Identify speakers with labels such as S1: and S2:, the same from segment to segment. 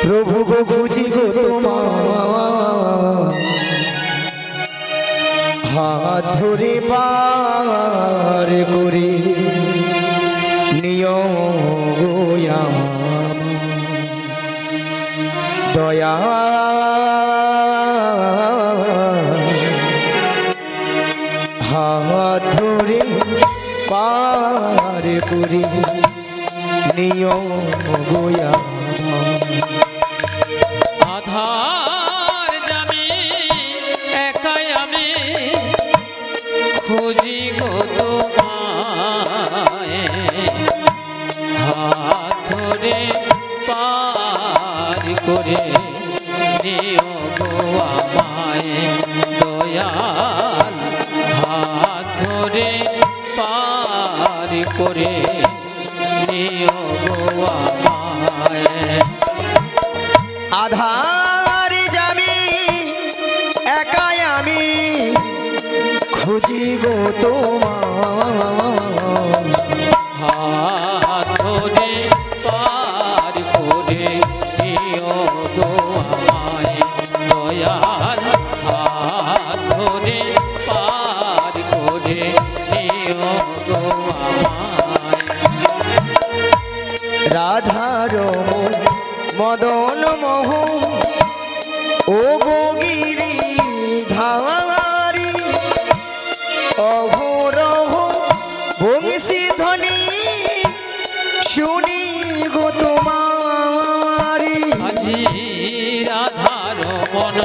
S1: प्रभु गो खुजी गो तुम्हार हाथ धरे पार करे नियो गोया दया हाथ धरे पार करे नियो गोया
S2: आधार जामी एकाई आमी खुजी गो तुम्हारे हाथ धरे पार करे नियो गो आमाय दयाल हाथ धरे पार करे नियो गो आमाय
S1: आधार जामी एकाई आमी खुजी गो तुम्हार
S2: हाथ धरे पार करे नियो गो आमाय दयाल हाथ धरे पार करे नियो गो आमाय
S1: राधार मदन मोह ओ गो गिरी धारी अघोरह बंशी ध्वनि शुनी गो तुम्हारी
S2: আজি রাধার মন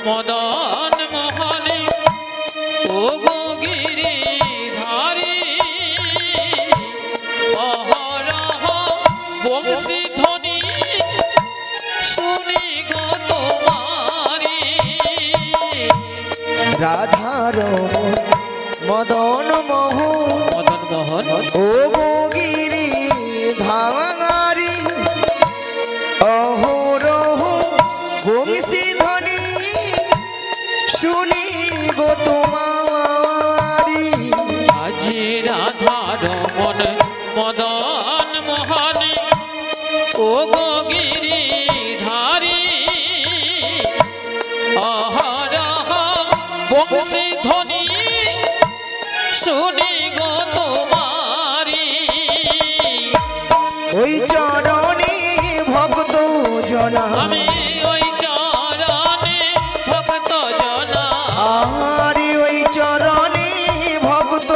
S2: মদন মোহনে ও গো গিরি ধারি অহরহ বংশী ধ্বনি শুনি গো তোমারি
S1: राधार मदन मोह
S2: মদন মোহন
S1: ओ गो गिरी धारी अहोरह बंशी ध्वनि शुनी गो तुम्हारी
S2: আজি রাধার মন মদন মোহনে ও গো গিরি ধারি অহরহ বংশী ধ্বনি শুনি গো তোমারি
S1: ওই চরণে ভক্ত জনা
S2: আমি ওই চরণে ভক্ত জনা
S1: আরে ওই চরণে ভক্ত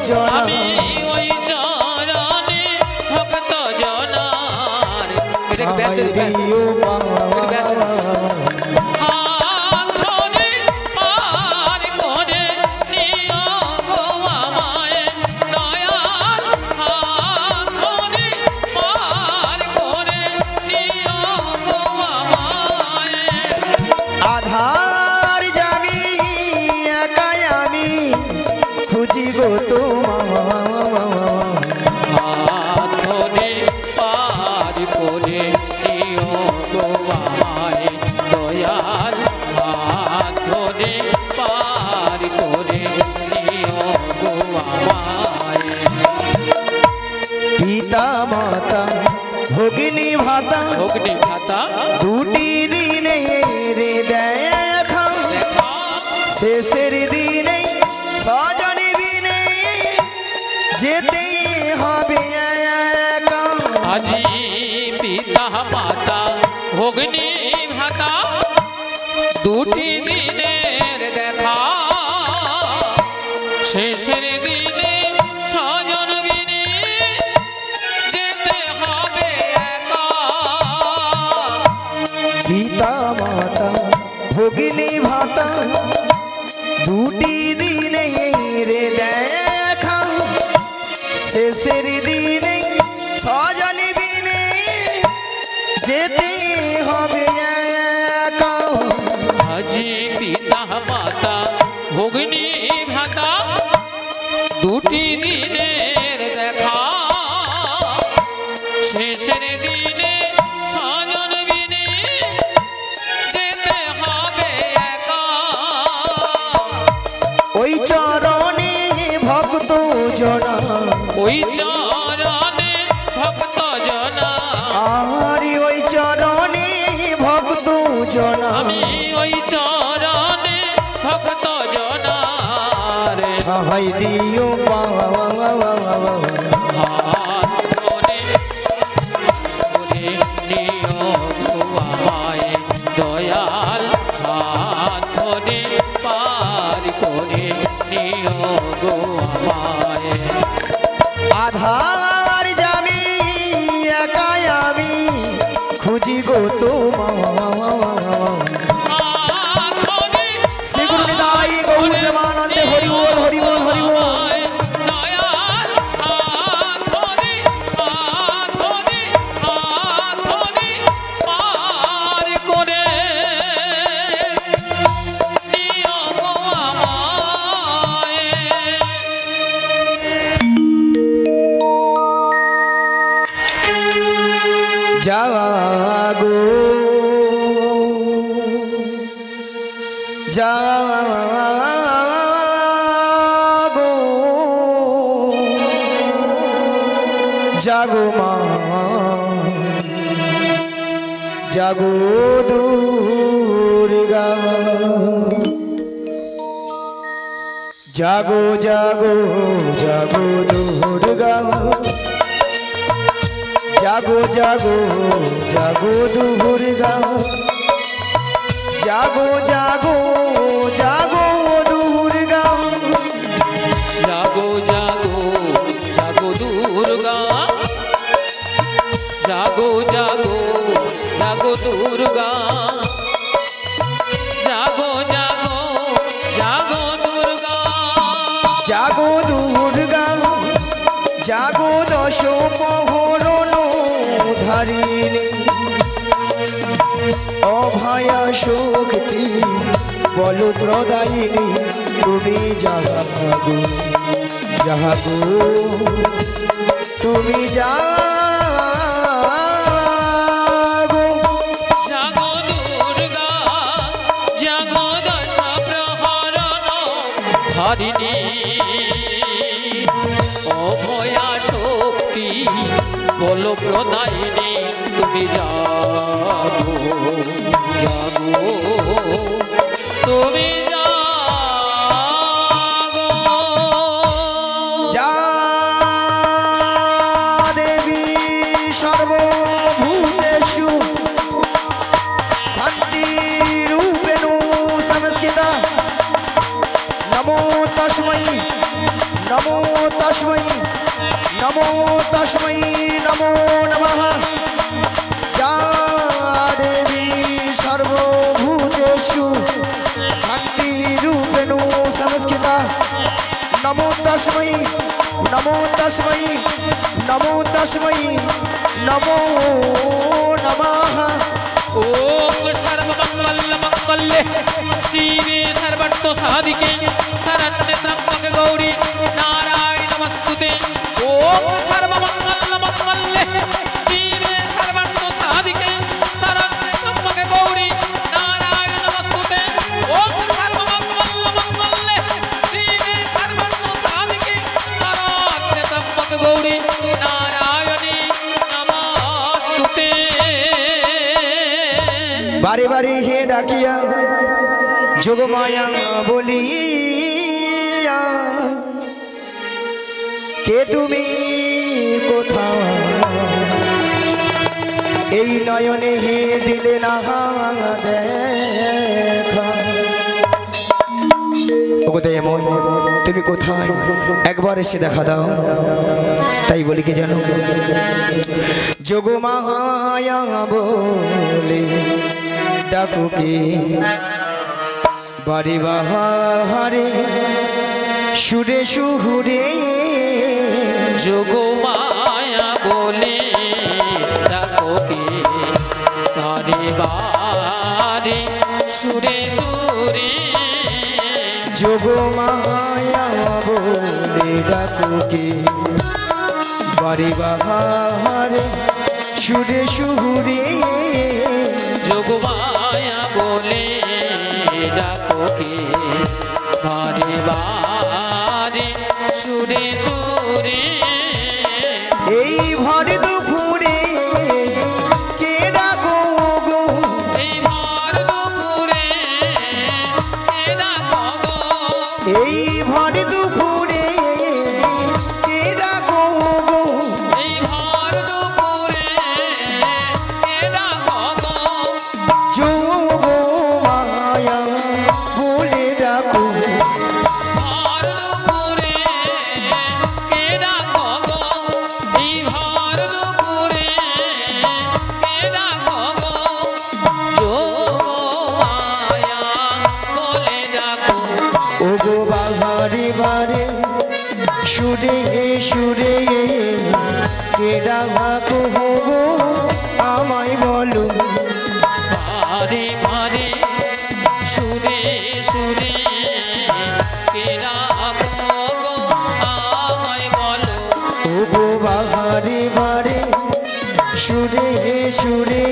S1: জনা
S2: আমি ওই চরণে ভক্ত জনার
S1: আমায় দিও
S2: হাত ধরে পার করে নিও গো আমায় দয়াল হাত ধরে পার করে নিও গো আমায়
S1: আধার জামি একাই আমি খুঁজি গো তোমার
S2: হাত ধরে পার করে নিও গো আমায় দয়াল হাত ধরে পার করে নিও গো আমায়
S1: পিতা মাতা ভগিনী ভাতা
S2: অগ্নি ভাতা
S1: দুটি দিনে রে দেখা শেষের দিনে সজন বিনে যেতে হবে একা
S2: আজি পিতা মাতা অগ্নি ভাতা দুটি দিনের দেখা শেষের দিনে স্বজন বিনে যেতে হবে একা
S1: পিতা মাতা ভগিনী ভাতা দুটি দিনে রে দেখা শেষের দিনে সজন বিনে যেতে হবে একা
S2: আজি পিতা মাতা অগ্নি ভাতা দুটি দিনের দেখা শেষের দিনে স্বজন বিনে যেতে হবে একা
S1: ওই চরণে হাই দিও
S2: হাত ধরে নিও গো আমায় দয়াল হাত ধরে পার করে নিও গো আমায়
S1: আধার যাবি একাই আমি খুঁজি গো তোমার শ্রী গুরু নিতাই গৌর প্রেমানন্দে হরি বল হরি বল হরি বল। জাগো জাগো জাগো মা জাগো দুর্গা জাগো জাগো জাগো দুর্গা জাগো জাগো জাগো দুর্গা জাগো জাগো জাগো দুর্গা
S2: জাগো জাগো জাগো দুর্গা জাগো জাগো জাগো দুর্গা জাগো জাগো জাগো দুর্গা
S1: জাগো দুর্গা জাগো দশ প্রহরণ ধারিণী অভয়া শক্তি বল প্রদায়িনী তুমি জাগো জাগো তুমি জাগো
S2: জাগো দুর্গা জাগো দশ প্রহরণ ধারিণী অভয়া শক্তি বল প্রদায়িনী তুমি জাগো জাগো তুমি জাগো
S1: যা দেবী সর্বভূতেষু শান্তিরূপেণু সংস্থিতা নমো তস্मै নমো তস্मै নমো তস্मै নমো নমঃ যা দেবী সর্বভূতেষু শান্তিরূপেণু সংস্থিতা নমো তস্मै নমো তস্मै নমো তস্मै নমো নমঃ
S2: ওম সর্বমঙ্গল মঙ্গলে শিবে সর্বার্থ সাধিকে শরণ্যে ত্র্যম্বকে গৌরী নারায়ণী নমস্তুতে ওম সর্বমঙ্গল মঙ্গলে শিবে সর্বার্থ সাধিকে শরণ্যে ত্র্যম্বকে গৌরী নারায়ণী নমস্তুতে ওম সর্বমঙ্গল মঙ্গলে শিবে সর্বার্থ সাধিকে শরণ্যে ত্র্যম্বকে গৌরী নারায়ণী নমস্তুতে
S1: বারে বারে হে ডাকিয়া যোগমায়া বলিয়া কে তুমি কোথায় এই নয়নে হে দিলে না দেখা ওগোদয়ময় তুমি কোথায় একবার এসে দেখা দাও তাই বলি কি জানো যোগমায়া বলে ডাকো কে বাড়ি বাহারে সুরে সুহুরে
S2: যোগমায়া বলে ডাকো কে বারে বারে সুরে সুরে
S1: যোগমায়া বলে ডাকো কে বাড়ি বাহারে সুরে সুহুরে
S2: যোগমায়া বলে ডাকো কে বারে বারে সুরে সুরে
S1: এই ভর দুপুরে কে ডাকো গো
S2: এই ভর দুপুরে কে ডাকো গো
S1: এই ভর দুপুরে
S2: ভারে ভারে সুরে সুরে কে ডাকো গো আমায় বলো
S1: ওগো বাহারে বারে সুরে সুরে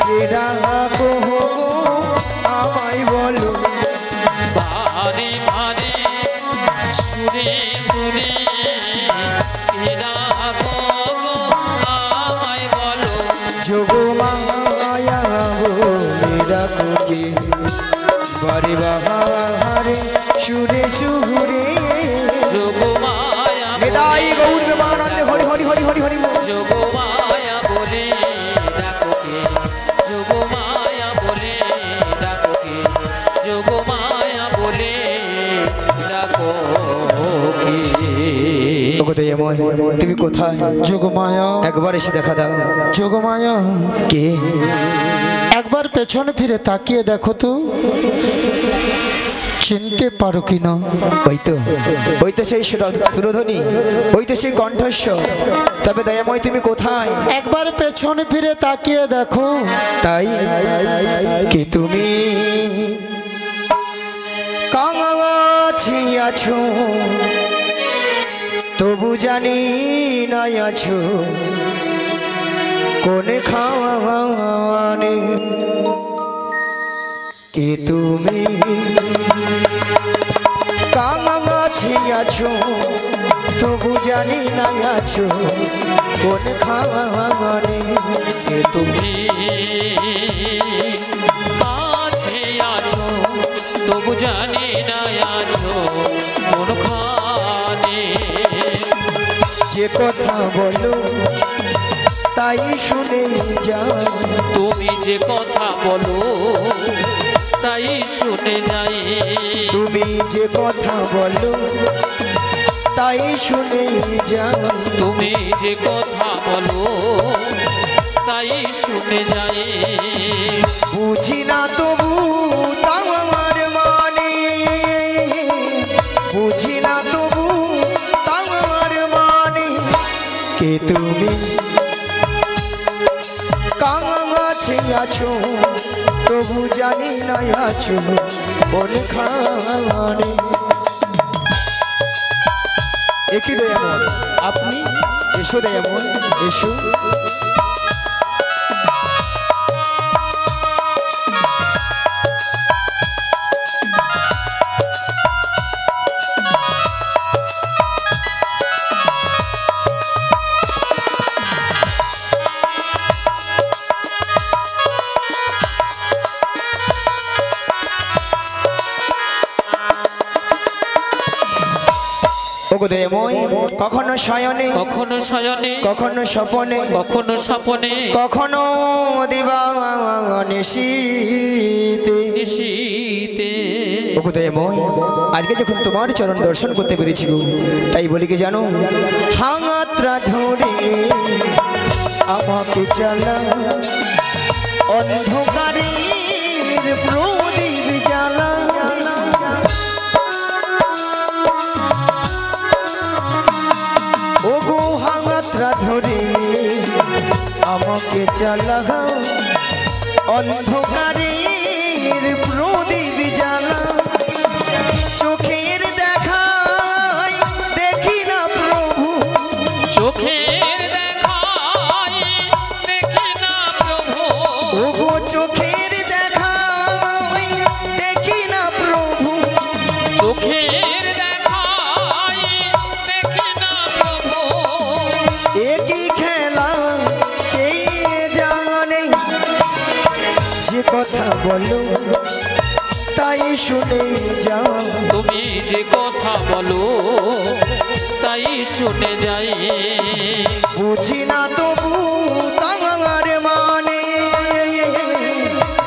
S1: কে ডাকো গো আমায় বলো
S2: ভারে ভারে সুরে সুরে কে ডাকো গো আমায় বলো
S1: যোগ মায়া বলে ডাকো কে বারে বাহারে সুরে সুরে
S2: যোগমায়া
S1: নিতাই গৌর প্রেমানন্দে হরি হরি হরি হরি হরি
S2: যোগমায়া বলে ডাকো কে যোগমায়া বলে ডাকো কে যোগমায়া বলে ডাকো কে
S1: ওগো দয়াময় তুমি কোথায়
S3: যোগমায়া
S1: একবার এসে দেখা দাও
S3: যোগমায়া
S1: কে
S3: একবার পেছনে ফিরে তাকিয়ে দেখো তো চিনতে পারো কিনা
S1: ওই তো সেই সুরধ্বনি ওই তো সেই কণ্ঠস্বর তবে দয়াময় তুমি কোথায়
S3: একবার পেছনে ফিরে তাকিয়ে দেখো
S1: তাই কে তুমি কাছে আছো তবু জানি না আছো কোনে খাওয়ানে কে তুমি কাছে আছো তবু জানি না আছো কোন খাওয়ানে কে তুমি
S2: কাছে আছো তবু জানি না আছো কোনখানে
S1: যে কথা বলো তাই শুনে যাও
S2: তুমি যে কথা বলো তাই শুনে যাই
S1: তুমি যে কথা বলো তাই শুনে যাও
S2: তুমি যে কথা বলো তাই শুনে যাই
S1: বুঝি না তবু তাও আমার মানে বুঝি না তবু তাও আমার মানে কে তুমি কাছে আছো তবু জানি না আছো কোন খানে একই দয়ামন আপনি এসো দয়ামন এসো কখনো শয়নে
S2: কখনো শয়নে
S1: কখনো স্বপনে
S2: কখনো স্বপনে
S1: কখনো দিবানিশীতে
S2: নিশীতে
S1: আজকে যখন তোমার চরণ দর্শন করতে পেরেছি গো তাই বলি কি জানো হাতরা ধরে আমাকে চালা অন্ধকারের প্রদীপ জ্বালা ওগো হাতরা ধরে আমাকে চালা অন্ধকারের প্রদীপ জ্বালা চোখের দেখায় দেখি না প্রভু
S2: চোখের দেখায় দেখি না প্রভু
S1: ওগো চোখের দেখায় দেখি না প্রভু
S2: চোখের দেখায় দেখি না প্রভু
S1: একই খেলা কে জানে যে কথা বলো তাই শুনে যাও
S2: তুমি যে কথা বলো তাই শুনে যাই
S1: বুঝি না তবু তাঙার মানে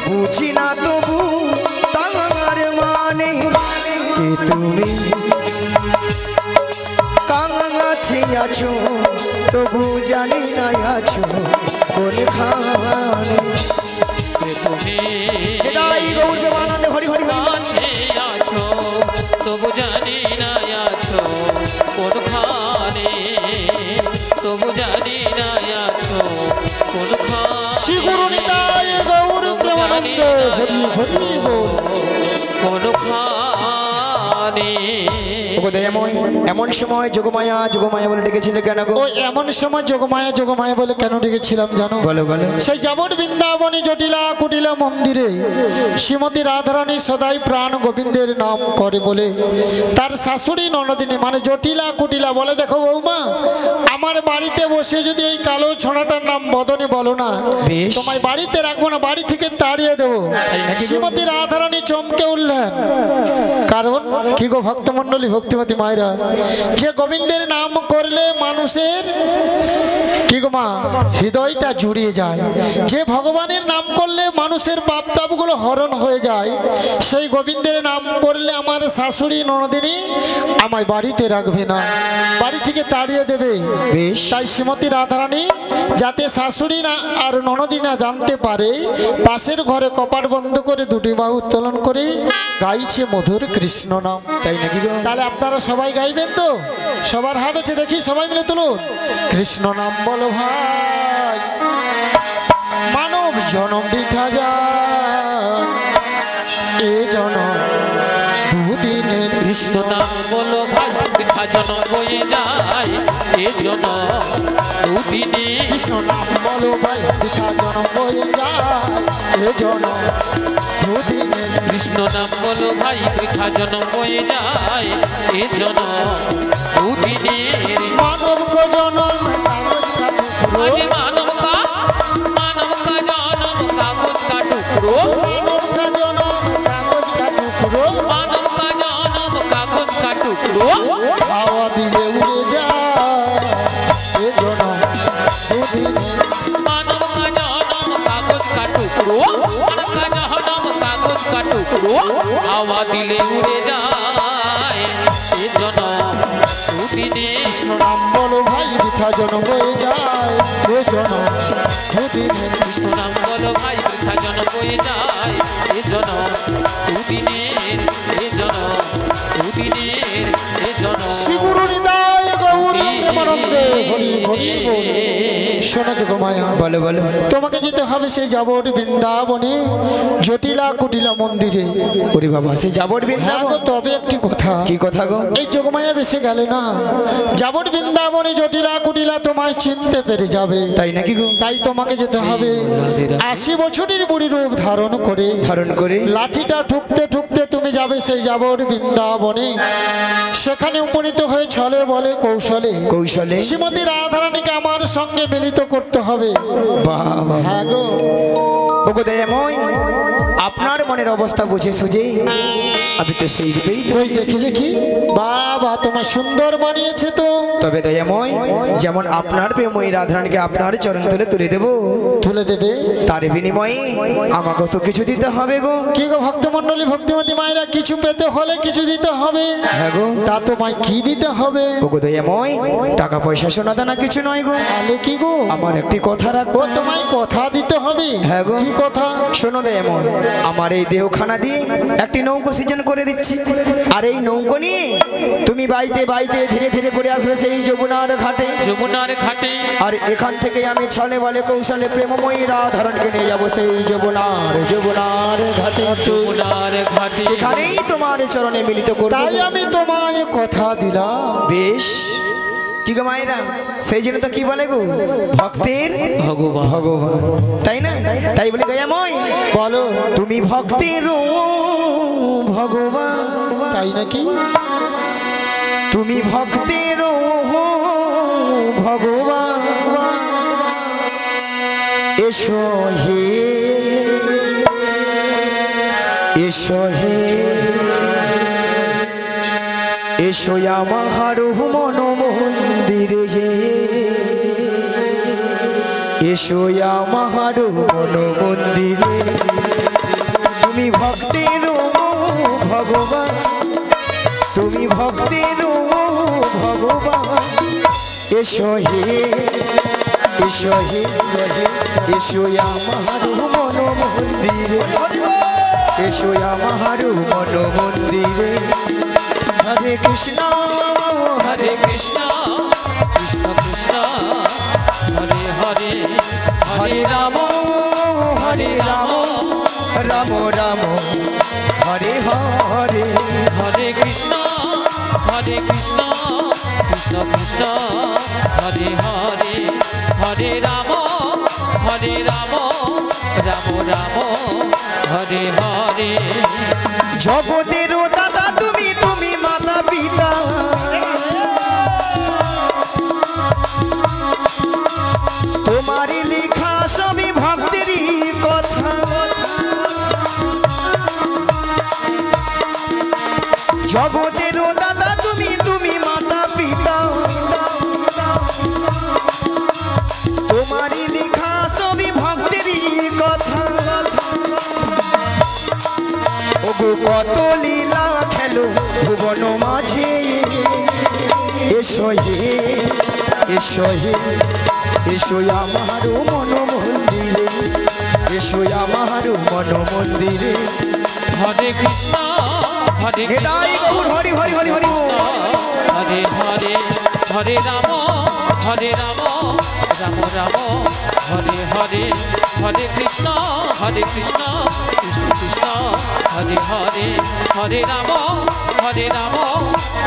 S1: বুঝি না তবু তাঙার মানে কে তুমি কাছে আছো তবু জানি না আছো কোন খানে
S2: তুমি
S1: হরি হরি
S2: কাছে আছো তবু জানি না আছো কোনখানে তবু জানি না আছো কোনখানে
S3: শ্রী গুরু নিতাই গৌর প্রেম প্রেমানন্দে হরি হরি বল।
S2: কোনখানে
S1: ওগো দয়াময়, এমন সময় যোগমায়া যোগমায়া বলে ডেকেছিলে কেন গো?
S3: ওই এমন সময় যোগমায়া যোগমায়া বলে কেন ডেকেছিলাম জানো?
S1: বলো বলো।
S3: সেই যাবট বৃন্দাবনী জটিলা কুটিলা মন্দিরে শ্রীমতী রাধারানী সদাই প্রাণ গোবিন্দের নাম করে বলে তার শাশুড়ি ননদিনী মানে জটিলা কুটিলা বলে, দেখো বৌমা, আমার বাড়িতে বসে যদি এই কালো ছোড়াটার নাম বদনে বলো না,
S1: বেশ।
S3: তোমায় বাড়িতে রাখবো না, বাড়ি থেকে তাড়িয়ে দেবো। শ্রীমতী রাধারানী চমকে উঠলেন। কারণ কি গো ভক্তমণ্ডলী, ভক্তিমতী মায়েরা, যে গোবিন্দের নাম করলে মানুষের কি গো মা হৃদয়টা জুড়িয়ে যায়, যে ভগবানের নাম করলে মানুষের পাপ তাপগুলো হরণ হয়ে যায়, সেই গোবিন্দের নাম করলে আমার শাশুড়ি ননদিনী আমায় বাড়িতে রাখবে না, বাড়ি থেকে তাড়িয়ে দেবে।
S1: বেশ।
S3: তাই শ্রীমতী রাধারানী যাতে শাশুড়ি না আর ননদি না জানতে পারে, পাশের ঘরে কপাট বন্ধ করে দুটি বাহু উত্তোলন করে গাইছে মধুর কৃষ্ণ নাম।
S1: তাই নাকি গো?
S3: তাহলে আপনারা সবাই গাইবেন তো? সবার হাত আছে, দেখি সবাই মিলে তুলুন। কৃষ্ণ নাম বলো ভাই, মানব জনম বৃথা যায়, এ জনম দুদিনের
S2: কৃষ্ণ নাম বলো ভাই, বৃথা জনম বয়ে যায়, এ জন্য দুদিনে।
S3: কৃষ্ণ নাম বলো ভাই, বৃথা জনম বয়ে যায়, এ জনম দুদিনের
S2: কৃষ্ণ নাম বলো ভাই, বৃথা জনম বয়ে যায়, এ জন্য দুদিনের।
S3: মানব গো জনম কাগজ কা টুকরো,
S2: আজ মানব কা জনম কাগজ কা টুকরো,
S3: মানব কা জনম কাগজ কা টুকরো,
S2: মানব কা জনম কাগজ কা টুকরো।
S3: হাওয়া দিলে উড়ে যায়, এ জনম দুদিনের।
S2: মানব কা জনম কাগজ কা টুকরো, মানব কা জনম কাগজ কা টুকরো। হাওয়া দিলে উড়ে যায়, এ জন্য দুদিনে।
S3: কৃষ্ণ নাম বলো ভাই, বৃথা জনম হয়ে যায়, এ জনম দুদিনের।
S2: কৃষ্ণ নাম বলো ভাই, বৃথা জনম বয়ে যায়, এ জনম দুদিনের, এ জনম দুদিনের, এ জনম।
S3: শিবুর হৃদয় গৌর প্রেমানন্দে হরি হরি বল। শোনো যোগমায়া,
S1: বলো বলো।
S3: তোমাকে যেতে হবে সেই যাবট বৃন্দাবনে জটিলা কুটিলা মন্দিরে।
S1: ওরে বাবা, সে যাবট
S3: হ্যাঁ গো,
S1: বৃন্দাবন?
S3: তবে একটি কথা,
S1: কি কথা গো?
S3: এই যোগমায়া বেশি গেলে না, যাবট বৃন্দাবনে জটিলা কুটিলা তোমায় চিনতে পেরে যাবে।
S1: তাই নাকি গো?
S3: তাই তোমাকে যেতে হবে 80 বছরের বুড়ি রূপ ধারণ করে,
S1: ধারণ করে
S3: লাঠিটা ঠুকতে ঠুকতে তুমি যাবে সেই যাবট বৃন্দাবনে। সেখানে উপনীত হয়ে ছলে বলে কৌশলে
S1: কৌশলে
S3: শ্রীমতী রাধারানীকে আমার সঙ্গে মিলিত করতে হবে।
S1: বাবা।
S3: হ্যাঁ গো,
S1: ওগো দয়াময়, আপনার মনের অবস্থা বুঝে সুঝে আমি তো সেই রূপেই
S3: ওই দেখি দেখি, বাবা তোমার সুন্দর মানিয়েছে তো।
S1: তবে দয়াময়, যেমন আপনার প্রেময়ী রাধারানীকে আপনার চরণ তলে তুলে দেব,
S3: তুলে দেবে,
S1: তার বিনিময়ে আমাকে তো কিছু দিতে হবে গো।
S3: কি গো ভক্তমণ্ডলী, ভক্তিমতী মায়েরা, কিছু পেতে হলে কিছু দিতে হবে।
S1: হ্যাঁ গো।
S3: তা তোমায় কি দিতে হবে?
S1: ওগো দয়াময়, টাকা পয়সা সোনা দানা কিছু নয় গো,
S3: তাহলে কি গো?
S1: আমার একটি কথা রাখবো।
S3: ও তোমায় কথা দিতে হবে।
S1: হ্যাঁ গো।
S3: কি কথা?
S1: শোনো দয়াময়, আমার এই দেহখানা দিয়ে একটি নৌকো সৃজন করে দিচ্ছি, আর এই নৌকো নিয়ে তুমি বাইতে বাইতে ধীরে ধীরে করে আসবে সেই যমুনার ঘাটে।
S2: যমুনার ঘাটে
S1: আর এখান থেকে আমি ছলে বলে কৌশলে প্রেমময়ী রাধারণকে নিয়ে যাবো সেই যমুনার ঘাটে।
S2: যমুনার ঘাটে
S1: সেখানেই তোমার চরণে মিলিত করবো।
S3: তাই আমি তোমায় কথা দিলাম।
S1: বেশ। কি গো মায়েরা, সেই জন্য তো কি বলে গো, ভক্তের
S2: ভগবান।
S1: ভগবান, তাই না? তাই বলি দয়াময়,
S3: বলো,
S1: তুমি ভক্তের ভগবান।
S3: তাই নাকি?
S1: তুমি ভক্তের ভগবান। এসো হে, এসো হে, এসো আমার মন মন্দিরে হে, এসো আমার মন মন্দিরে। তুমি ভক্তের ভগবান, তুমি ভক্তের ভগবান। এসো হে, এসো হে, এসো আমার মন মন্দিরে, এসো আমার মন মন্দিরে। হরে কৃষ্ণ,
S2: হরে কৃষ্ণ, কৃষ্ণ কৃষ্ণ, হরে হরে, হরে রাম, হরে রাম,
S1: রাম রাম হরে হরে
S2: হরে কৃষ্ণ কৃষ্ণ কৃষ্ণ হরে হরে হরে রাম রাম রাম হরে হরে।
S1: জগতের দাদা তুমি তুমি মাতা পিতা তোমারই লেখা সবই ভক্তেরই কথা জগতের দাদা তুমি তুমি মাতা পিতা তোমারই লেখা সবই ভক্তেরই কথা ওগো কত লীলা খেলো ভুবন মাঝে এসো হে এসো হে এসো আমার মন মন্দিরে এসো আমার মন মন্দিরে।
S2: হরে কৃষ্ণ
S1: এটাই গৌর হরি হরি হরি হরি
S2: হরে হরে হরে রাম রাম রাম হরে হরে হরে কৃষ্ণ কৃষ্ণ কৃষ্ণ হরে হরে হরে রাম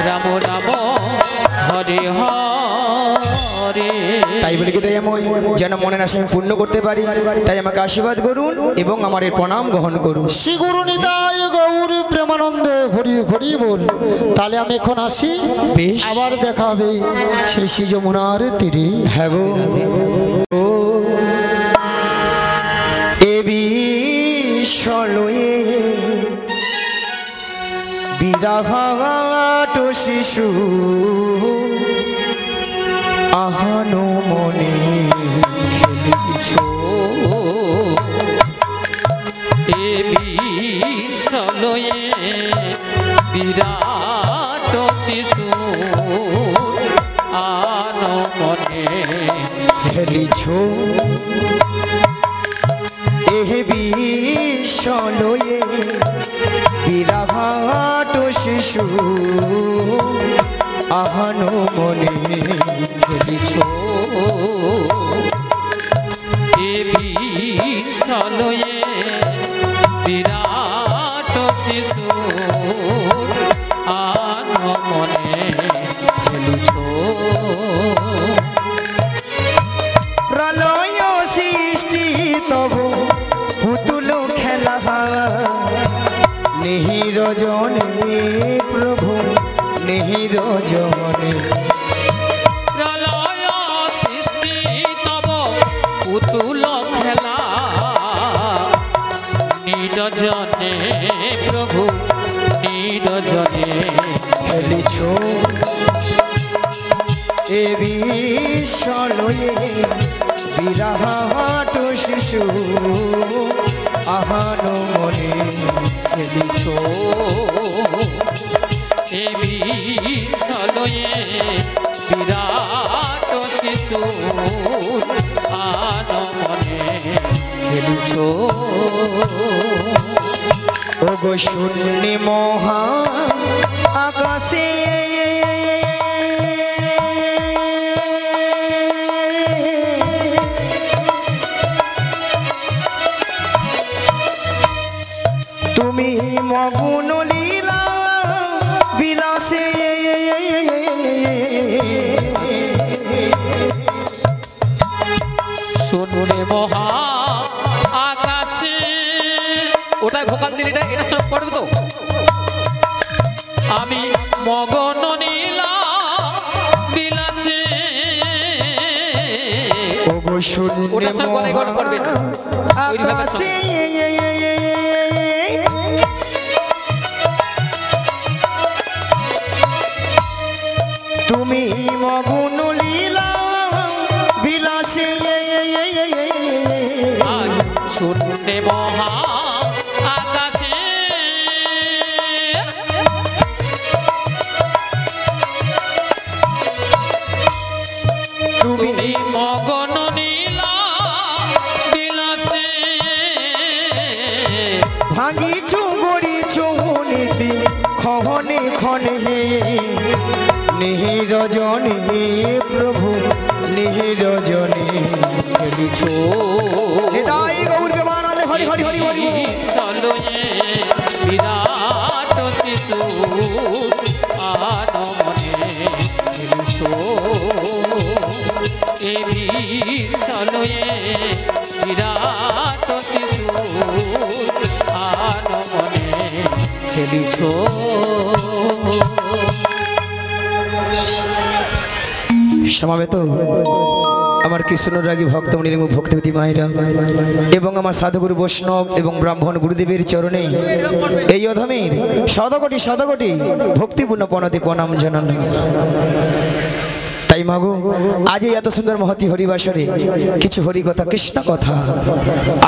S2: রাম রাম হরে হরে।
S1: তাই বলে কি দয়াময় যেন মনের আশা আমি পূর্ণ করতে পারি তাই আমাকে আশীর্বাদ করুন এবং আমার এই প্রণাম গ্রহণ করুন।
S3: শ্রী গুরু নিতাই গৌর প্রেমানন্দে হরি হরি বল। তাহলে আমি এখন আসি,
S1: বেশ।
S3: আবার দেখা হবে সেই শ্রী যমুনার তীরে।
S1: হ্যাঁ গো ও এ বিশ্বলয়ে বিরাট শিশু আহানো মনে
S2: খেলিছ এ বিশ্বলয়ে বিরাট শিশু আনো মনে
S1: খেলিছ এ বিশ্বলয়ে বিরাট শিশু আহানো মনে
S2: খেলিছ এ বিশ্বলয়ে বিরাট শিশু আনো মনে খেলিছ
S1: প্রলয় সৃষ্টি তব পুতুল খেলা নিহির জনে প্রভু নিহির জনে
S2: প্রলয় সৃষ্টি তব পুতুল খেলা নিরজনে প্রভু নিরজনে
S1: খেলিছ এ বিশ্বলয়ে বিরাট শিশু আহানো মনে
S2: খেলিছ এ বিশ্বলয়ে বিরাট শিশু আনো মনে খেলিছ
S1: ওগো শূন্য মহা আকাশে তুমি মগুন লীলা বিলাসে
S2: শুনুরে মহা আকাশে ওটাই ভোকাল দিল এটা চোখ পড়বে তো আমি মগন নীলা বিলাসে
S1: ওগো শূন্য
S2: ওটার সঙ্গে গলায় গলা পড়বে ওইভাবে
S1: আকাশে তুমি মগুন লীলা বিলাসে
S2: শুনতে মহা আকাশে
S1: তুমি
S2: তুমি মগন নীলা বিলাসে
S1: ভাঙিছু গড়িছু নীতি খনে খনে নিহির জনে প্রভু নিহির জনে
S2: খেলিছ
S1: হৃদয় গৌর প্রেমানন্দে হরি হরি হরি হরি হরি
S2: চলয়ে বিরাট শিশু আনমনে খেলছো এ চলয়ে বিরাট শিশু আনমনে খেলিছো
S1: সমাবেত আমার কৃষ্ণরাগী ভক্তমণি ভক্তিমতী মায়েরা এবং আমার সাধুগুরু বৈষ্ণব এবং ব্রাহ্মণ গুরুদেবের চরণে এই অধমের শতকোটি শতকোটি ভক্তিপূর্ণ প্রণতি প্রণাম জানানো। তাই মাগো আজ এত সুন্দর মহতি হরিবাসরে কিছু হরিকথা কৃষ্ণ কথা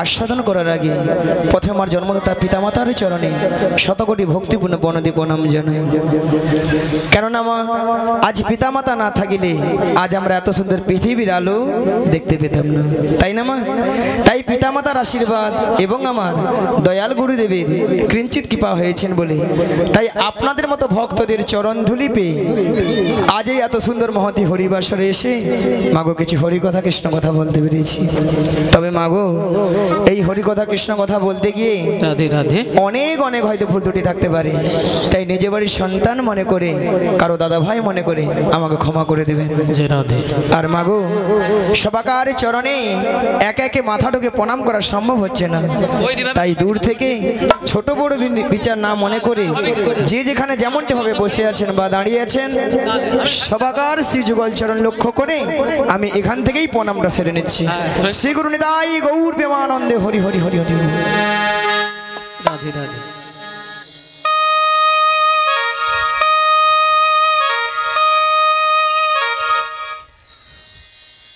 S1: আস্বাদন করার আগে প্রথমে আমার জন্মদাতা পিতামাতার চরণে শতকোটি ভক্তিপূর্ণ প্রণতি প্রণাম জানাই। কেননা মা আজ পিতামাতা না থাকিলে আজ আমরা এত সুন্দর পৃথিবীর আলো দেখতে পেতাম না, তাই না মা? তাই পিতামাতার আশীর্বাদ এবং আমার দয়াল গুরুদেবের কিঞ্চিত কৃপা হয়েছেন বলে তাই আপনাদের মতো ভক্তদের চরণ ধুলি পেয়ে আজ এই এত সুন্দর মহতি হরিবাসরে এসে মাগো কিছু হরিকথা কৃষ্ণ কথা বলতে পেরেছি। তবে মাগো এই হরিকথা কৃষ্ণ কথা বলতে গিয়ে
S2: রাধে রাধে
S1: অনেক অনেক হয়তো ভুল ত্রুটি থাকতে পারে, তাই নিজের বাড়ির সন্তান মনে করে কারো দাদা ভাই মনে করে আমাকে ক্ষমা করে দেবেন।
S2: রাধে
S1: আর মাগো সবাকার চরণে একে একে মাথা ঢুকে প্রণাম করা সম্ভব হচ্ছে না, তাই দূর থেকে ছোট বড় বিচার না মনে করে যে যেখানে যেমনটি ভাবে বসে আছেন বা দাঁড়িয়ে আছেন সবাকার শ্রী যুগল চরণ লক্ষ্য করে আমি এখান থেকেই প্রণামটা সেরে নিচ্ছি। শ্রী গুরু নিতাই গৌর প্রেমানন্দে হরি হরি হরি হরি।
S2: রাধে রাধে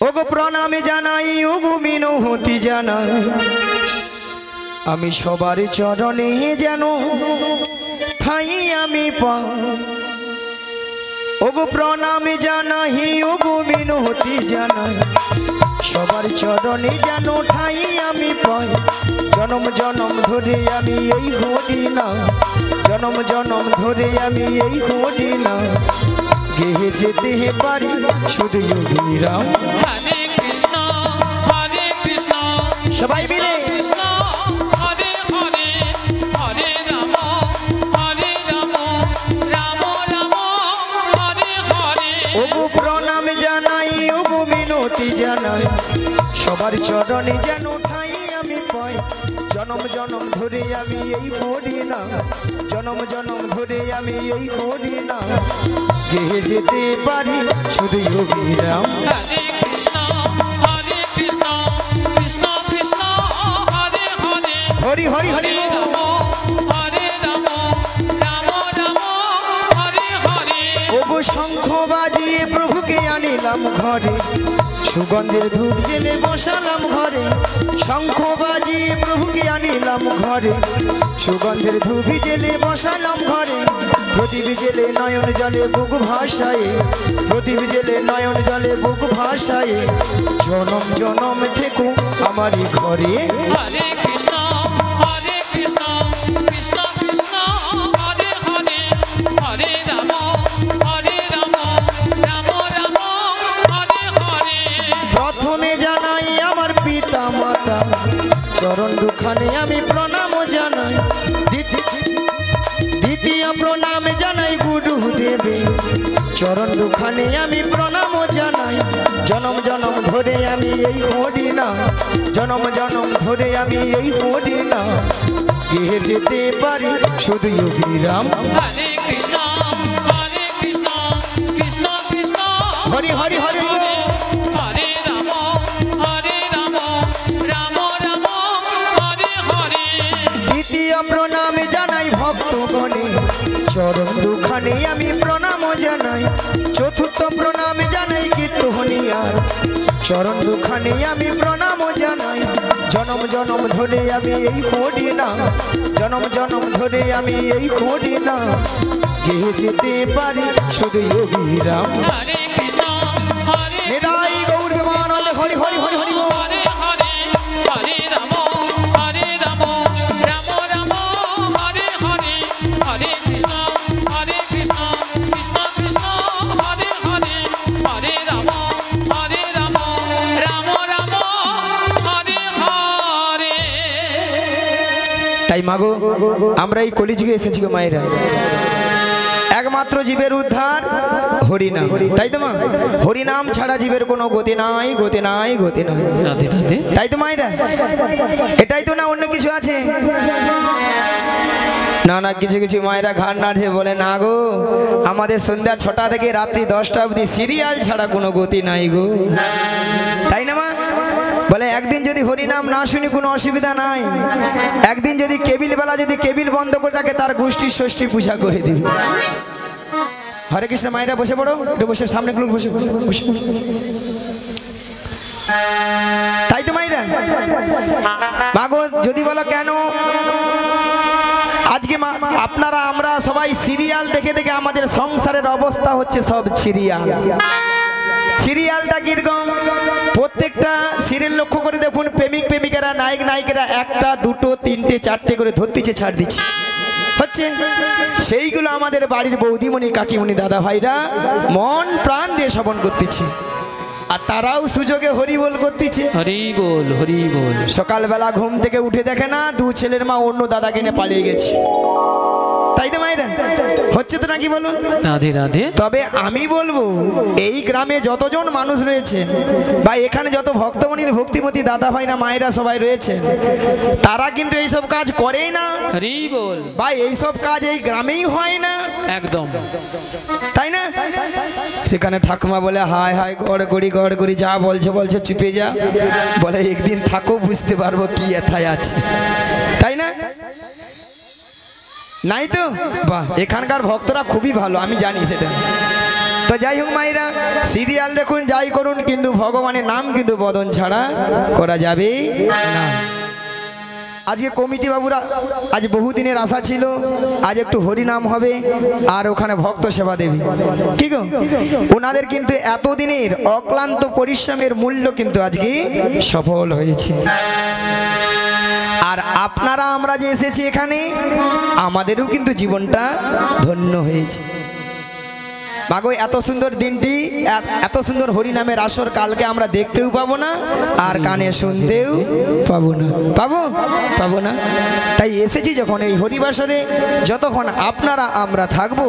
S1: ওগো প্রণামে জানাই ওগো মিনতি জানাই আমি সবার চরণে যেন ঠাই আমি পাই। ওগো প্রণামে জানাই ওগো মিনতি জানাই সবার চরণে যেন ঠাই আমি পাই। জনম জনম ধরে আমি এই হরি না, জনম জনম ধরে আমি এই হরি না গেহে যেতে পারি শুধু যোগীরাম।
S2: হরে কৃষ্ণ
S1: সবাই মিলে
S2: কৃষ্ণ হরে হরে হরে রাম রাম রাম হরে হরে।
S1: ওগো প্রণাম জানাই ওগো মিনতি জানাই সবার চরণে যেন ঠাই আমি পাই। জনম জনম ধরে আমি এই হরি না, জনম জনম ধরে আমি এই হরি না গেহে যেতে পারি শুধু যোগীরাম।
S2: হরে কৃষ্ণ কৃষ্ণ কৃষ্ণ হরে হরে
S1: হরি হরি হরি
S2: হরে রাম রাম রাম হরে হরে।
S1: ওগো শঙ্খ বাজিয়ে প্রভুকে আনিলাম ঘরে, সুগন্ধের ধূপ জেলে বসালাম ঘরে। শঙ্খ বাজিয়ে প্রভুকে আনিলাম ঘরে, সুগন্ধের ধূপ জেলে বসালাম ঘরে। প্রদীপ জেলে নয়ন জলে বুক ভাসায়ে, প্রদীপ জেলে নয়ন জলে বুক ভাসায়ে জনম জনম থেকো আমারই ঘরে।
S2: হরে কৃষ্ণ কৃষ্ণ কৃষ্ণ হরে হরে হরে রাম রাম রাম হরে হরে।
S1: প্রথমে জানাই আমার পিতা মাতা চরণ দুখানে আমি প্রণাম জানাই। দ্বিতীয় প্রণাম জানাই গুরুদেবে চরণ দুখানে আমি প্রণাম জানাই। জনম জনম ধরে আমি এই হরি না, জনম জনম ধরে আমি এই হরি না গেহে যেতে পারি শুধু যোগীরাম।
S2: হরে কৃষ্ণ কৃষ্ণ কৃষ্ণ
S1: হরি হরি হরি
S2: হরে হরে রাম রাম রাম হরে হরে।
S1: দ্বিতীয় প্রণাম জানাই ভক্তগণে চরণ দুখানে আমি প্রণাম জানাই। চতুর্থ প্রণাম জানাই কীর্তনিয়ার চরণ দুখানে আমি প্রণাম জানাই। জনম জনম ধরে আমি এই হরি না, জনম জনম ধরে আমি এই হরি না গেহে যেতে পারি শুধু যোগীরাম।
S2: হরে কৃষ্ণ
S1: নিতাই গৌর প্রেমানন্দে হরি হরি হরি হরি বল।
S2: হরে হরে হরে রাম রাম রাম হরে হরে হরে কৃষ্ণ কৃষ্ণ কৃষ্ণ হরে হরে হরে রাম রাম রাম হরে হরে।
S1: তাই মাগো আমরা এই কলিযুগে এসেছি গো মায়েরা, একমাত্র জীবের উদ্ধার হরিনাম, তাই তো মা? হরিনাম ছাড়া জীবের কোনো গতি নাই, গতি নাই, গতি নাই।
S2: রাধে রাধে।
S1: তাই তো মায়েরা? এটাই তো না অন্য কিছু আছে? না না, কিছু কিছু মায়েরা ঘাড় নাড়ছে, বলে না গো আমাদের সন্ধ্যা 6টা থেকে রাত্রি 10টা অবধি সিরিয়াল ছাড়া কোনো গতি নাই গো, তাই না মা? বলে একদিন যদি হরিনাম না শুনি কোনো অসুবিধা নাই, একদিন যদি কেবিল বেলা যদি কেবিল বন্ধ করে রাখে তার গোষ্ঠীর ষষ্ঠী পূজা করে দিবে। হরে কৃষ্ণ মায়েরা বসে পড়ো, একটু বসে সামনে বসে বসে। তাই তো মায়েরা? মাগো যদি বলো কেন আজকে আপনারা আমরা সবাই সিরিয়াল দেখে দেখে আমাদের সংসারের অবস্থা হচ্ছে সব সিরিয়াল। সিরিয়ালটা কিরকম? প্রত্যেকটা সিরিয়াল লক্ষ্য করে দেখুন, প্রেমিক প্রেমিকারা নায়ক নায়িকারা 1টা 2টো 3টে 4টে করে ধরতেছে, ছাড় দিচ্ছে হচ্ছে। সেইগুলো আমাদের বাড়ির বৌদিমণি কাকিমণি দাদা ভাইরা মন প্রাণ দিয়ে শ্রবণ করতেছে, আর তারাও সুযোগে হরি বল করতেছে।
S2: হরি বল, হরি বল।
S1: সকালবেলা ঘুম থেকে উঠে দেখে না 2 ছেলের মা অন্য দাদাকে নিয়ে পালিয়ে গেছে, তাই তো মায়েরা? হচ্ছে তো নাকি বলুন?
S2: রাধে রাধে।
S1: তবে আমি বলবো এই গ্রামে যতজন মানুষ রয়েছে বা এখানে যত ভক্তমণির ভক্তিমতী দাদা ভাইরা মায়েরা সবাই রয়েছে, তারা কিন্তু এইসব কাজ করেই না।
S2: হরি বল।
S1: বা এইসব কাজ এই গ্রামেই হয় না,
S2: একদম
S1: তাই না? সেখানে ঠাকুমা বলে হায় হায় গড় করি যা বলছো বলছো চুপে যা, বলে একদিন থাকো বুঝতে পারবো কি এথায় আছে, তাই না? নাই তো? বাহ, এখানকার ভক্তরা খুবই ভালো, আমি জানি সেটা। তো যাই হোক মায়েরা, সিরিয়াল দেখুন যাই করুন, কিন্তু ভগবানের নাম কিন্তু বদন ছাড়া করা যাবে না। আজকে কমিটি বাবুরা আজ বহুদিনের আশা ছিল আজ একটু হরিনাম হবে আর ওখানে ভক্ত সেবা দেবে, কি গো? ওনাদের কিন্তু এতদিনের অক্লান্ত পরিশ্রমের মূল্য কিন্তু আজকে সফল হয়েছে। আর আপনারা আমরা যে এসেছি এখানে, আমাদেরও কিন্তু জীবনটা ধন্য হয়েছে। মাগো এত সুন্দর দিনটি, এত সুন্দর হরিনামের আসর কালকে আমরা দেখতেও পাবো না, আর কানে শুনতেও পাবো না, পাবো না। তাই এসেছি যখন এই হরিবাসরে, যতক্ষণ আপনারা আমরা থাকবো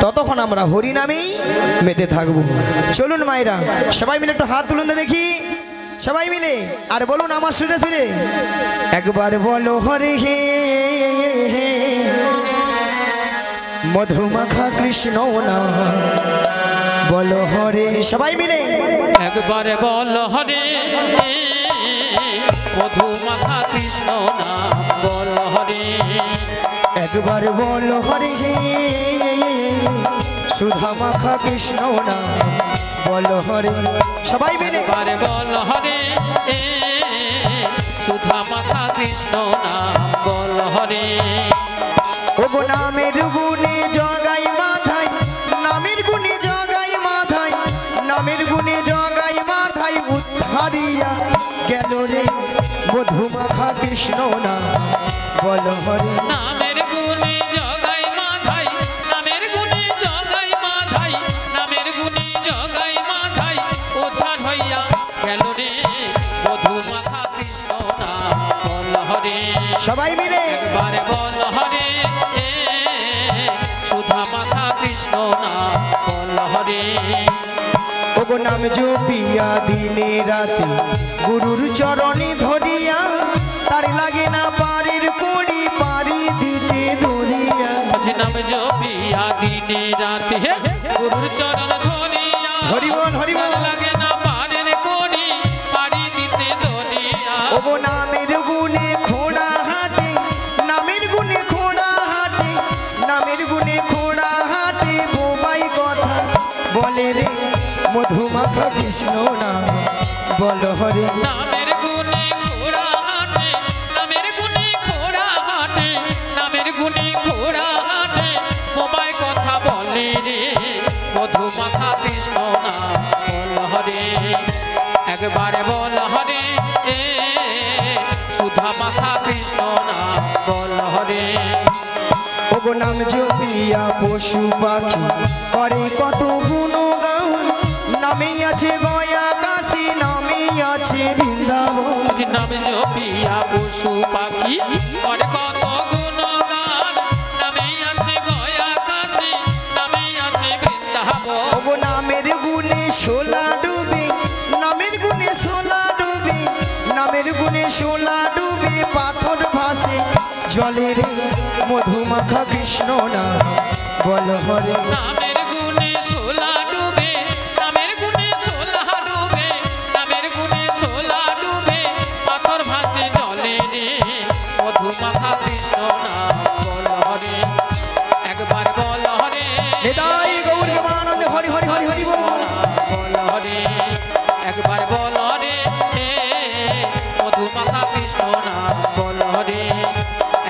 S1: ততক্ষণ আমরা হরিনামেই মেতে থাকবো। চলুন মায়েরা সবাই মিলে একটু হাত তুলুন দেখি, সবাই মিলে, আর বলুন আমার সুরে সুরে একবার বলো হরে হে মধুমাখা কৃষ্ণ না, বলো হরে, সবাই মিলে
S2: একবারে বল হরে মধুমাখা কৃষ্ণ না, বল হরে।
S1: একবার বলো হরে হে সুধামাখা কৃষ্ণ না, বলো হরে, সবাই মিলে
S2: একবারে বল হরে সুধামাখা কৃষ্ণ না, বল হরে।
S1: ওগো নামের গুণে জগাই মাথায়, নামের গুণে জগাই মাথায়, নামের গুণে জগাই মাথায় উদ্ধারিয়া গেল রে মধুমাখা কৃষ্ণ না, বলো হরে।
S2: নামের গুণে জগাই মাথায়, নামের গুণে জগাই মাথায়, নামের গুণে জগাই মাথায় উদ্ধার হইয়া গেল রে মধুমাখা কৃষ্ণ না, বল হরে।
S1: সবাই মিলে
S2: একবারে বল হরে সুধামাখা কৃষ্ণ না, বল হরে।
S1: ওগো নাম জপিয়া দিনে রাতে গুরুর চরণে ধরিয়া, তার লাগে না পারের কড়ি পারি দিতে ধরিয়া।
S2: নাম জপিয়া দিনে রাতে গুরুর চরণ ধরিয়া,
S1: হরি বল হরি বল।
S2: লাগে না পারের কড়ি পারি দিতে ধরিয়া।
S1: ওগো নামের গুণে খোড়া হাটে, নামের গুণে খোড়া হাটে, নামের গুণে খোড়া হাটে বোবাই কথা বলে রে মধুমাখা কৃষ্ণ না, বলো হরে।
S2: নামের গুণে ঘোড়া হাটে, নামের গুণে ঘোড়া হাটে, নামের গুণে ঘোড়া হাটে বোবাই কথা বলে রে মধুমাখা কৃষ্ণ না, বল হরে। একবারে বল হরে সুধামাখা কৃষ্ণ না, বল হরে।
S1: ওগো নাম জপিয়া পশু পাখি করে কত গুণগান, নামে আছে গয়া কাশী, নামে আছে বৃন্দাবন।
S2: নাম জপিয়া পশু পাখি করে কত
S1: জলের মধুমাখা কৃষ্ণ না বল হরে
S2: নামের গুণে ছোলা ডুবে, নামের গুণে ছোলা ডুবে, নামের গুণে ছোলা ডুবে, পাথর ভাসে জলে রে, মধুমাখা কৃষ্ণ নাম বল হরে, একবার বল হরে,
S1: হৃদয় গৌর আনন্দে হরি হরি হরি হরি বল
S2: বল হরে, একবার বল হরে, মধুমাখা কৃষ্ণ নাম বল হরে,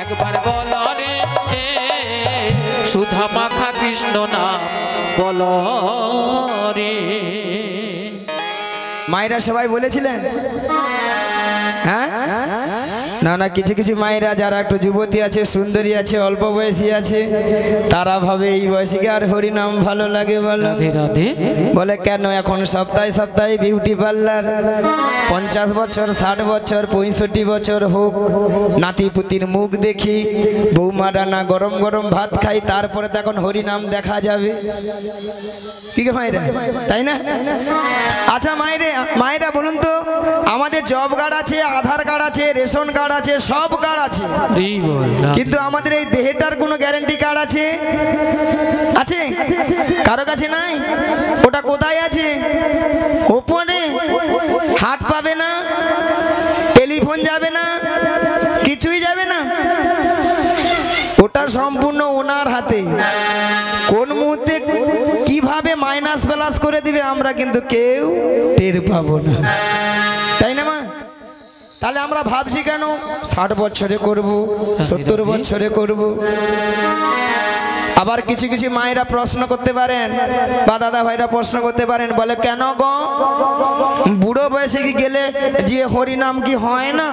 S2: একবার বল হরে, সুধা মাখা কৃষ্ণ নাম বল রে।
S1: মায়েরা সবাই বলেছিলেন? হ্যাঁ না না, কিছু কিছু মায়েরা যারা একটু যুবতী আছে, সুন্দরী আছে, অল্প বয়সী আছে, তারা ভাবে এই বয়সীকে আর হরিনাম ভালো লাগে বলো।
S2: রাধে রাধে।
S1: বলে কেন এখন সপ্তাহে সপ্তাহে বিউটি পার্লার, 50 বছর 60 বছর 65 বছর হোক, নাতি পুতির মুখ দেখি, বৌমা রান্না গরম গরম ভাত খাই, তারপরে তো এখন হরিনাম দেখা যাবে। কি গো মায়েরা, তাই না? আচ্ছা মায়েরা বলুন তো, আমাদের জব কার্ড আছে, আধার কার্ড আছে, রেশন কার্ড আছে, সব কার্ড আছে,
S2: হরি বল রাধে।
S1: কিন্তু আমাদের এই দেহেটার কোনো গ্যারান্টি কার্ড আছে? আছে? কারো কাছে নাই? ওটা কোথায় আছে? ওপরে হাত পাবে না, টেলিফোন যাবে না, কিছুই যাবে না, ওটা সম্পূর্ণ ওনার হাতে। কোন মুহূর্তে কিভাবে মাইনাস প্লাস করে দিবে আমরা কিন্তু কেউ টের পাবো না, তাই না মা? তাহলে আমরা ভাবছি কেন 60 বছরে করব, 70 বছরে করব। আবার কিছু কিছু মায়েরা প্রশ্ন করতে পারেন বা দাদা ভাইরা প্রশ্ন করতে পারেন, বলে কেন গো বুড়ো বয়সে কি গেলে যে হরিনাম কি হয় না?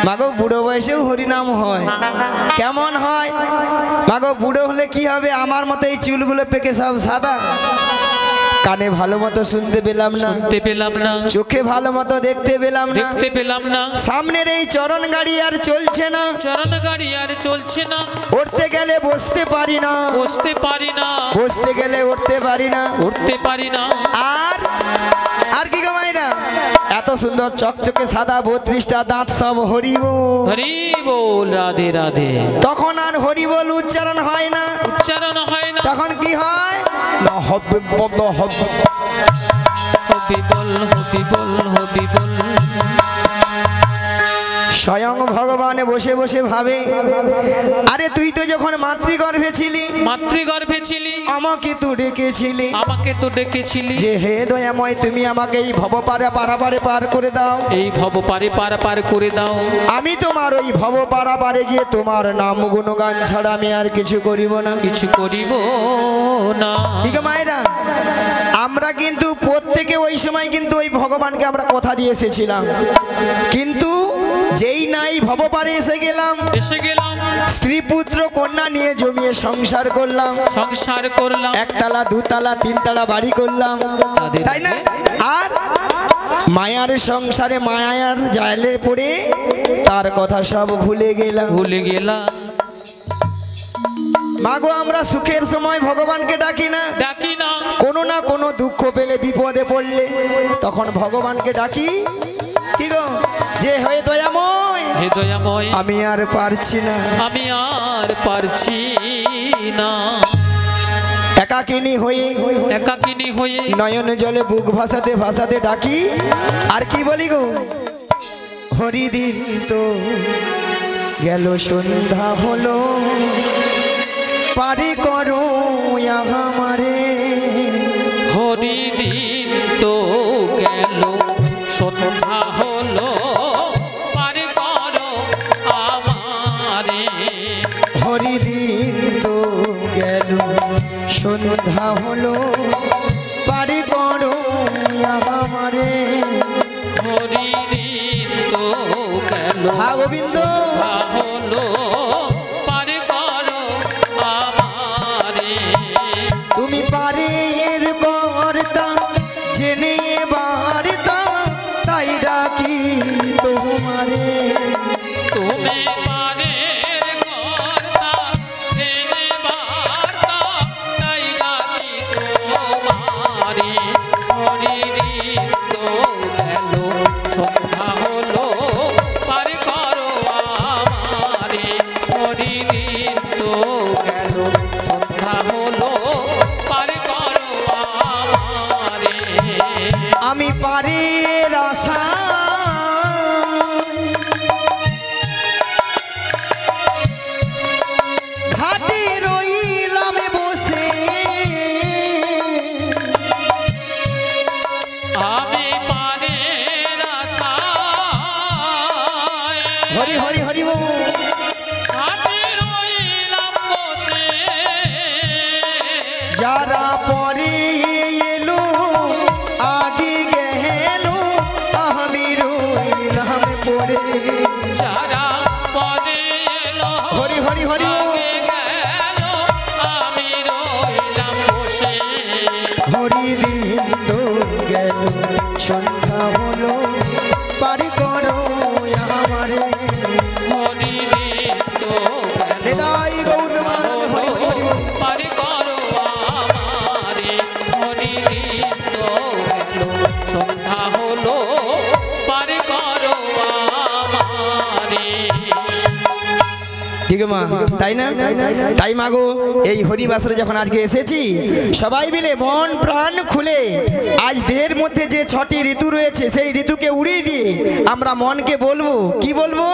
S1: মাগো বুড়ো বয়সেও হরিনাম হয়। কেমন হয়? মাগো বুড়ো হলে কি হবে? আমার মতো এই চুলগুলো পেকে সব সাদা, কানে ভালো মতো শুনতে পেলাম না,
S2: শুনতে পেলাম না,
S1: চোখে ভালো মতো দেখতে পেলাম না,
S2: দেখতে পেলাম না,
S1: সামনের এই চরণ গাড়ি আর চলছে না,
S2: চরণ গাড়ি আর চলছে না,
S1: উঠতে গেলে বসতে পারি না,
S2: বসতে পারি না,
S1: বসতে গেলে উঠতে পারি না,
S2: উঠতে পারি না,
S1: আর আর কি গো মায়েরা, এত সুন্দর চকচকে সাদা 32টা দাঁত সব হরিব,
S2: হরি বল রাধে রাধে।
S1: তখন আর হরিবল উচ্চারণ হয় না,
S2: উচ্চারণ হয় না,
S1: তখন কি হয় না হবে বন্ধ হবে।
S2: হবি বল হবি বল হবি বল।
S1: স্বয়ং ভগবান বসে বসে ভাবে, আরে তুই তো যখন মাতৃগর্ভে ছিলি,
S2: মাতৃগর্ভে ছিলি,
S1: আমাকে তো ডেকেছিলি,
S2: আমাকে তো ডেকেছিলি,
S1: যে হে দয়াময় তুমি আমাকে এই ভব পারাপারে পার করে দাও,
S2: এই ভব পারে পার পার করে দাও।
S1: আমি তোমার ওই ভব পারাপারে গিয়ে তোমার নাম গুণগান ছাড়া আমি আর কিছু করিব না,
S2: কিছু করিব না।
S1: ঠিক আছে মায়েরা, আমরা কিন্তু প্রত্যেকে ওই সময় কিন্তু ওই ভগবানকে আমরা কথা দিয়ে এসেছিলাম, কিন্তু যেই নাই ভব পারে এসে গেলাম,
S2: এসে গেলাম,
S1: স্ত্রী পুত্র কন্যা নিয়ে জমিয়ে সংসার করলাম,
S2: সংসার করলাম,
S1: একতলা 2তলা 3তলা বাড়ি করলাম, তাই না? আর মায়ার সংসারে মায়ার জালে পড়ে তার কথা সব ভুলে গেলাম,
S2: ভুলে গেলাম।
S1: মাগো আমরা সুখের সময় ভগবানকে ডাকি না,
S2: ডাকি না,
S1: কোনো না কোনো দুঃখ পেলে বিপদে পড়লে তখন ভগবানকে ডাকি, কি গো যে হয়ে দয়াময়,
S2: হে দয়াময়
S1: আমি আর পারছি না,
S2: আমি আর পারছি না,
S1: একাকিনী হয়ে
S2: একাকিনী হয়ে
S1: নয়ন জলে বুক ভাসাতে ভাসাতে ডাকি, আর কি বলি গো, হরিদিন তো গেল সন্ধ্যা হলো, পারি করো আমারে,
S2: হরি দিন তো গেল সন্ধ্যা হলো, পার করো আমারে,
S1: হরিদিন তো গেল সন্ধ্যা হলো, পারি করো আমারে,
S2: হরি দিন তো গেল
S1: হা গোবিন্দ
S2: সন্ধ্যা হলো, পার করো আমারে,
S1: তুমি পারে এর কর্তা জেনে বার্তা, তাই ডাকি তোমারে,
S2: তুমি পারের কর্তা, জেনে বার্তা, তাই ডাকি তোমারে। হলো সন্ধ্যা হলো পার করো আমারে
S1: আমি পারি রাসা ঘাটে রইলাম বসে
S2: আমি পারে রাসায়
S1: হরি হরি হরি বল।
S2: ঘাটে রইলাম বসে
S1: যারা পরে এলো আগে গেল আমি রইলাম পড়ে
S2: যারা পরে এলো
S1: হরি হরি হরি বল।
S2: আগে গেল আমি রইলাম বসে
S1: হরি দিন তো গেল সন্ধ্যা হলো পারি করো আমারে
S2: হরি দিন তো
S1: হৃদয় গৌর মান হরি হরি হরি বল।
S2: পারি করো আমারে হরি দিন তো সন্ধ্যা হলো পারি করো আমারে
S1: ঠিক মা তাই না তাই মাগো এই হরিবাসরে যখন আজকে এসেছি সবাই মিলে মন প্রাণ খুলে আজ দেহের মধ্যে যে 6টি ঋতু রয়েছে সেই ঋতুকে উড়িয়ে দিয়ে আমরা মনকে বলবো কি বলবো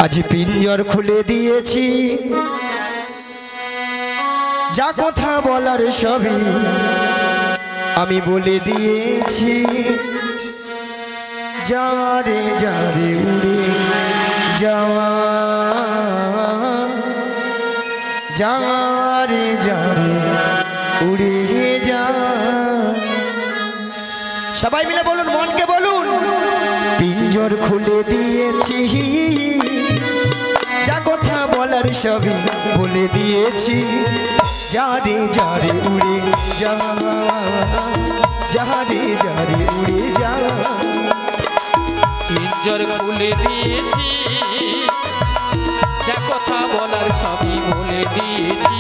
S1: আজ পিঞ্জর খুলে দিয়েছি যা কথা বলার সবই আমি বলে দিয়েছি যারে যারে উড়ে যাওয়া যারে যারে উড়ে যা সবাই মিলে বলুন মনকে বলুন পিঞ্জর খুলে দিয়েছি যা কথা বলার সবই বলে দিয়েছি যারে যারে উড়ে যা যারে যারে উড়ে যা
S2: পিঞ্জর খুলে দিয়েছি যা কথা বলার সবই বলে দিয়েছি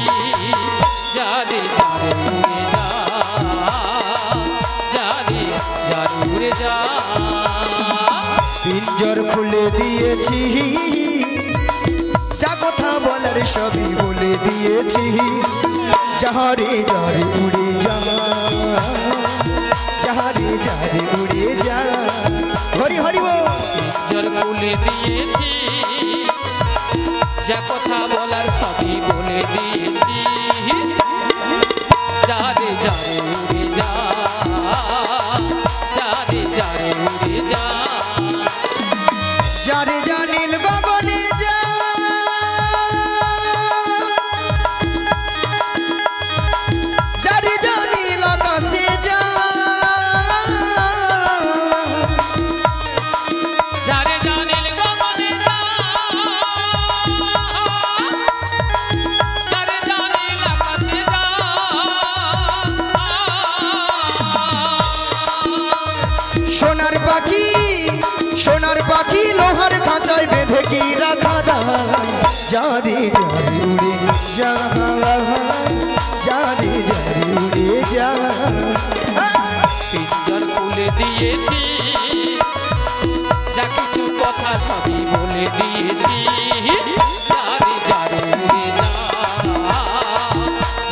S2: যারে যারে উড়ে যা যারে যারে উড়ে যা
S1: পিঞ্জর খুলে দিয়েছি যা কথা বলার সবই বলে দিয়েছি যারে যারে উড়ে যা যারে যারে উড়ে যা হরি হরি বল।
S2: পিঞ্জর খুলে দিয়েছি যা কথা বলার সবই বলে দিয়েছি যারে যারে উড়ে যা যারে যারে উড়ে যা
S1: যারে জানিল গগনে যা যারে জানিল আকাশে যা
S2: যারে জানিল গগনে যা যারে জানিল আকাশে যা
S1: সোনার পাখি লোহার খাঁচায় বেঁধে কি রাখা দায় যারে যারে উড়ে যা যারে যারে উড়ে যা
S2: পিঞ্জর খুলে দিয়েছি যা কিছু কথা সবই বলে দিয়েছি যারে যারে উড়ে যা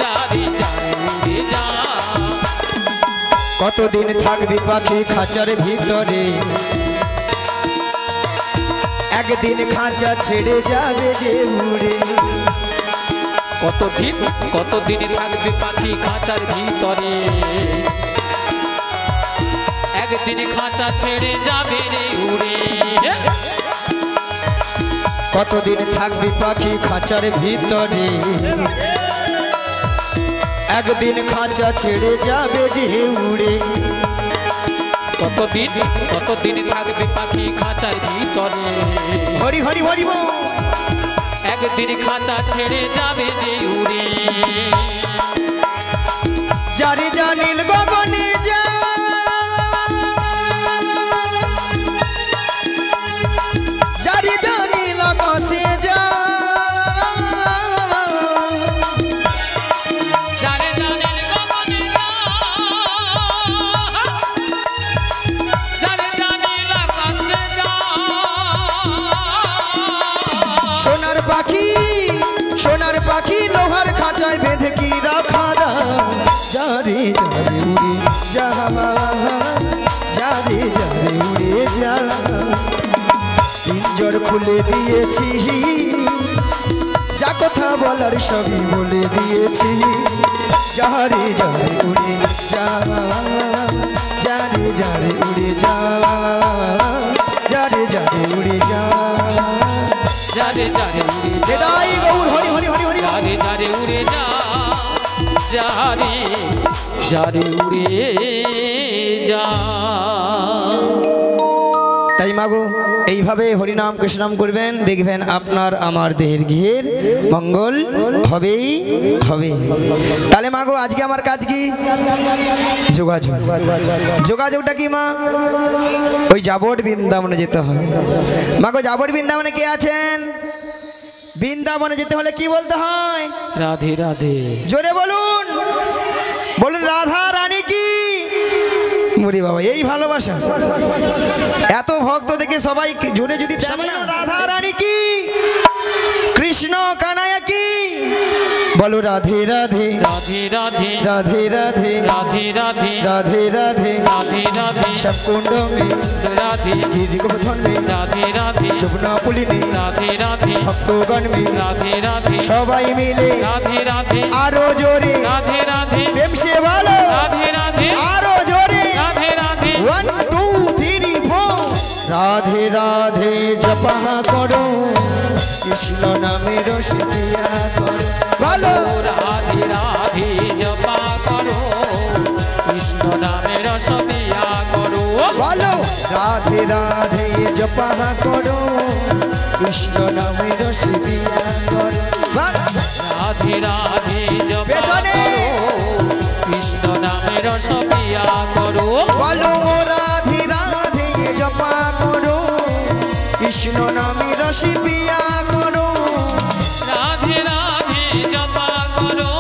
S2: যারে যারে উড়ে যা
S1: কতদিন থাকবি পাখি খাঁচার ভিতরে একদিন খাঁচা ছেড়ে যাবে যে উড়ে
S2: কতদিন থাকবে পাখি খাঁচার ভিতরে একদিন খাঁচা ছেড়ে যাবে রে উড়ে
S1: কতদিন থাকবি পাখি খাঁচার ভিতরে একদিন খাঁচা ছেড়ে যাবে যে উড়ে
S2: কতদিন থাকবে পাখি খাঁচার ভিতরে
S1: হরি হরি হরি বল।
S2: একদিন খাঁচা ছেড়ে যাবে যে উড়ে
S1: যারে জানিল গগনে যা যারে জানিল আকাশে যা
S2: যারে জানিল গগনে যা যারে জানিল আকাশে যা
S1: সোনার পাখি পাখি লোহার খাঁচায় বেঁধে কি রাখা যারে যারে উড়ে যা যারে যারে উড়ে যা পিঞ্জর খুলে দিয়েছি যা কথা বলার সবই বলে দিয়েছি যারে যারে উড়ে যা যারে যারে উড়ে যা যারে যারে উড়ে যা
S2: যারে যারে উড়ে যা
S1: এটাই গৌর হরি হরি হরি হরি
S2: যারে যারে উড়ে যা যারে যারে উড়ে যা।
S1: তাই মাগো এইভাবে হরিনাম কৃষ্ণনাম করবেন, দেখবেন আপনার আমার দেহের গৃহের মঙ্গল হবেই হবে। তাহলে মাগো আজকে আমার কাজ কি? যোগাযোগ। যোগাযোগটা কি মা? ওই যাবট বৃন্দাবনে যেতে হবে। মাগো যাবট বৃন্দাবনে কে আছেন? বৃন্দাবনে যেতে হলে কি বলতে হয়?
S2: রাধে রাধে।
S1: জোরে বলুন, বলুন রাধা রানী কি? মুড়ি বাবা, এই ভালোবাসা। এত ভক্ত দেখে সবাই জোরে যদি রাধা রানী কি, কৃষ্ণ কানাইয়া কি, বলো রাধে রাধে
S2: রাধে রাধে
S1: রাধে রাধে
S2: রাধে রাধে
S1: রাধে রাধে
S2: রাধে রাধে
S1: सब कुंड में
S2: রাধে
S1: गिरी गोवर्धन में
S2: রাধে রাধে
S1: যমুনা পুলিনে
S2: রাধে রাধে
S1: ভক্তগণ में
S2: রাধে রাধে
S1: সবাই মিলে
S2: রাধে রাধে
S1: আরো জোরে
S2: রাধে রাধে
S1: প্রেম সে বলো
S2: রাধে রাধে
S1: আরো জোরে
S2: রাধে রাধে
S1: 1 2 3 4 রাধে রাধে জপা করো কৃষ্ণ নামে রসিয়া করো বলো
S2: রাধে রাধে জপা করো কৃষ্ণ নামে রসবিয়া করো
S1: বলো রাধে রাধে জপা করো কৃষ্ণ নামে রসিয়া করো
S2: রাধে রাধে জপা
S1: পেছনে।
S2: করো কৃষ্ণ নামে রসবিয়া করো
S1: বলো রাধে রাধে জপা করো কৃষ্ণ নামে রসিয়া করো
S2: রাধে রাধে জপা করো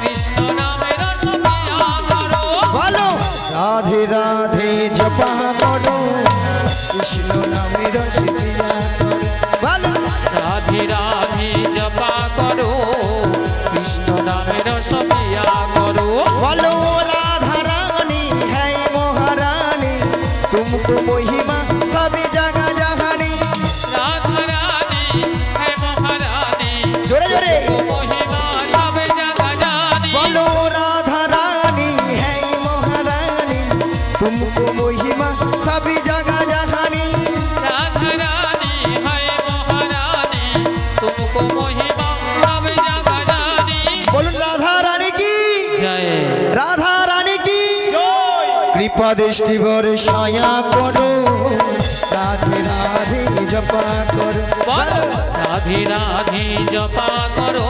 S2: কৃষ্ণ নামে রসবিয়া করো
S1: বলো রাধে রাধে জপা করো কৃষ্ণ নামে রসিয়া করো বলো
S2: রাধে রাধে জপা করো কৃষ্ণ নামে রসবিয়া করো
S1: बोलो राधा रानी है महारानी तुमको महिमा सभी जगह जहानी
S2: রাধা রানী হে মহারানী
S1: जोरे जोरे
S2: মহিমা সব জায়গা জানি
S1: बोलो राधा रानी है महारानी तुमको महिमा सभी जगह जहानी
S2: राधा रानी है महारानी तुमको महिमा सब जगह जानी
S1: बोलो राधा रानी की
S2: जय
S1: राधा रानी की कृपा दृष्टि बरसाया करो राधे राधे जपा करो
S2: बोलो राधे राधे जपा करो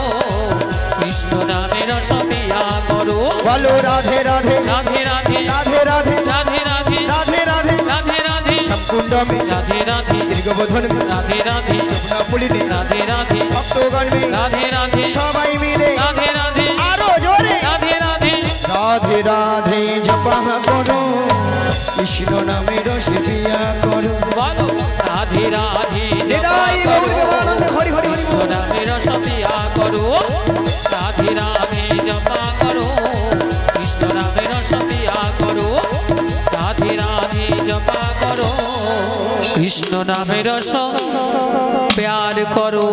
S2: कृष्ण नामे रसबिया करो
S1: बोलो राधे राधे
S2: राधे राधे
S1: राधे राधे
S2: राधे राधे
S1: राधे राधे
S2: राधे राधे
S1: कुंड में
S2: राधे राधे
S1: दीर्घबोधन में
S2: राधे राधे
S1: যমুনা পুলিনে
S2: राधे राधे
S1: ভক্তগণ में
S2: राधे राधे
S1: সবাই মিলে
S2: राधे राधे
S1: আরো জোরে
S2: राधे राधे
S1: রাধে রাধে জপা করো কৃষ্ণ নামে রসিয়া করো
S2: बोलो राधे राधे जपा
S1: হৃদয় গৌর
S2: करो
S1: প্রেমানন্দে হরি হরি হরি
S2: कृष्ण नामे रसबिया करो राधे राधे जपा करो कृष्ण नामे रसबिया करो राधे राधे जपा करो कृष्ण नामे रस प्यार करो।